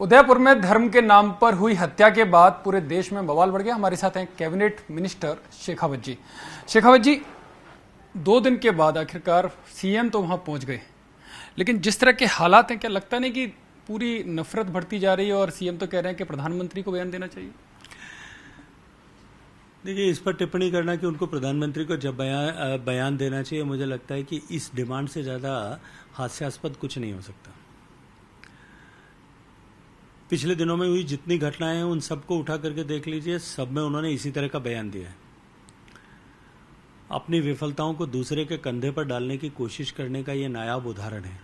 उदयपुर में धर्म के नाम पर हुई हत्या के बाद पूरे देश में बवाल बढ़ गया। हमारे साथ हैं कैबिनेट मिनिस्टर शेखावत जी। शेखावत जी, 2 दिन के बाद आखिरकार सीएम तो वहां पहुंच गए, लेकिन जिस तरह के हालात हैं, क्या लगता नहीं कि पूरी नफरत बढ़ती जा रही है और सीएम तो कह रहे हैं कि प्रधानमंत्री को बयान देना चाहिए? देखिए, इस पर टिप्पणी करना कि उनको प्रधानमंत्री को जब बयान देना चाहिए, मुझे लगता है कि इस डिमांड से ज़्यादा हास्यास्पद कुछ नहीं हो सकता। पिछले दिनों में हुई जितनी घटनाएं हैं उन सबको उठा करके देख लीजिए, सब में उन्होंने इसी तरह का बयान दिया है। अपनी विफलताओं को दूसरे के कंधे पर डालने की कोशिश करने का ये नायाब उदाहरण है।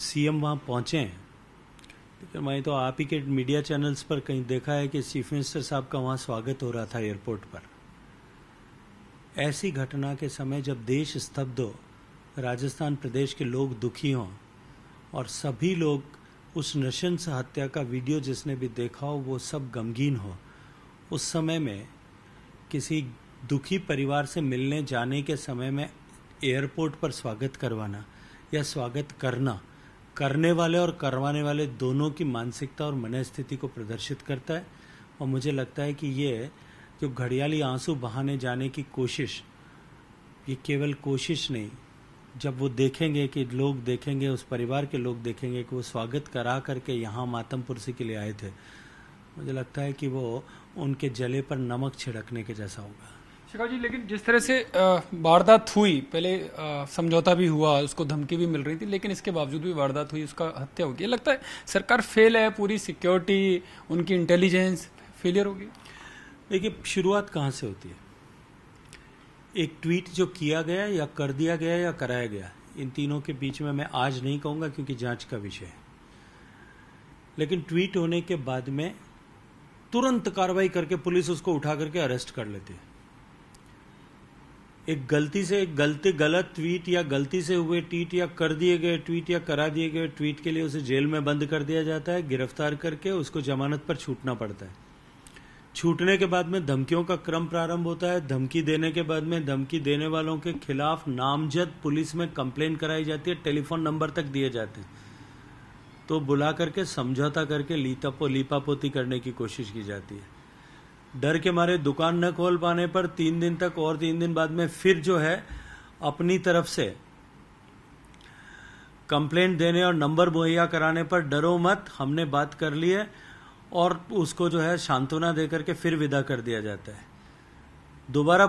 सीएम वहां पहुंचे हैं, लेकिन मैं तो आप ही के मीडिया चैनल्स पर कहीं देखा है कि चीफ मिनिस्टर साहब का वहां स्वागत हो रहा था एयरपोर्ट पर। ऐसी घटना के समय जब देश स्तब्ध हो, राजस्थान प्रदेश के लोग दुखी हों और सभी लोग उस नृशंस हत्या का वीडियो जिसने भी देखा हो वो सब गमगीन हो, उस समय में किसी दुखी परिवार से मिलने जाने के समय में एयरपोर्ट पर स्वागत करवाना या स्वागत करने वाले और करवाने वाले दोनों की मानसिकता और मनस्थिति को प्रदर्शित करता है। और मुझे लगता है कि ये जो घड़ियाली आंसू बहाने जाने की कोशिश, ये केवल कोशिश नहीं, जब वो देखेंगे कि लोग देखेंगे, उस परिवार के लोग देखेंगे कि वो स्वागत करा करके यहाँ मातम पुरसी के लिए आए थे, मुझे लगता है कि वो उनके जले पर नमक छिड़कने के जैसा होगा। शेखावत जी, लेकिन जिस तरह से वारदात हुई, पहले समझौता भी हुआ, उसको धमकी भी मिल रही थी, लेकिन इसके बावजूद भी वारदात हुई, उसका हत्या हो गई। लगता है सरकार फेल है, पूरी सिक्योरिटी, उनकी इंटेलिजेंस फेलियर होगी। देखिए, शुरुआत कहाँ से होती है? एक ट्वीट जो किया गया या कर दिया गया या कराया गया, इन तीनों के बीच में मैं आज नहीं कहूंगा क्योंकि जांच का विषय है, लेकिन ट्वीट होने के बाद में तुरंत कार्रवाई करके पुलिस उसको उठा करके अरेस्ट कर लेती है। एक गलत ट्वीट या गलती से हुए ट्वीट या कर दिए गए ट्वीट या करा दिए गए ट्वीट के लिए उसे जेल में बंद कर दिया जाता है, गिरफ्तार करके उसको जमानत पर छूटना पड़ता है। छूटने के बाद में धमकियों का क्रम प्रारंभ होता है। धमकी देने के बाद में धमकी देने वालों के खिलाफ नामजद पुलिस में कंप्लेन कराई जाती है, टेलीफोन नंबर तक दिए जाते हैं, तो बुला करके समझौता करके लीपापोती करने की कोशिश की जाती है। डर के मारे दुकान न खोल पाने पर 3 दिन तक और 3 दिन बाद में फिर जो है अपनी तरफ से कंप्लेंट देने और नंबर मुहैया कराने पर डरो मत, हमने बात कर ली है, और उसको जो है सांत्वना देकर के फिर विदा कर दिया जाता है। दोबारा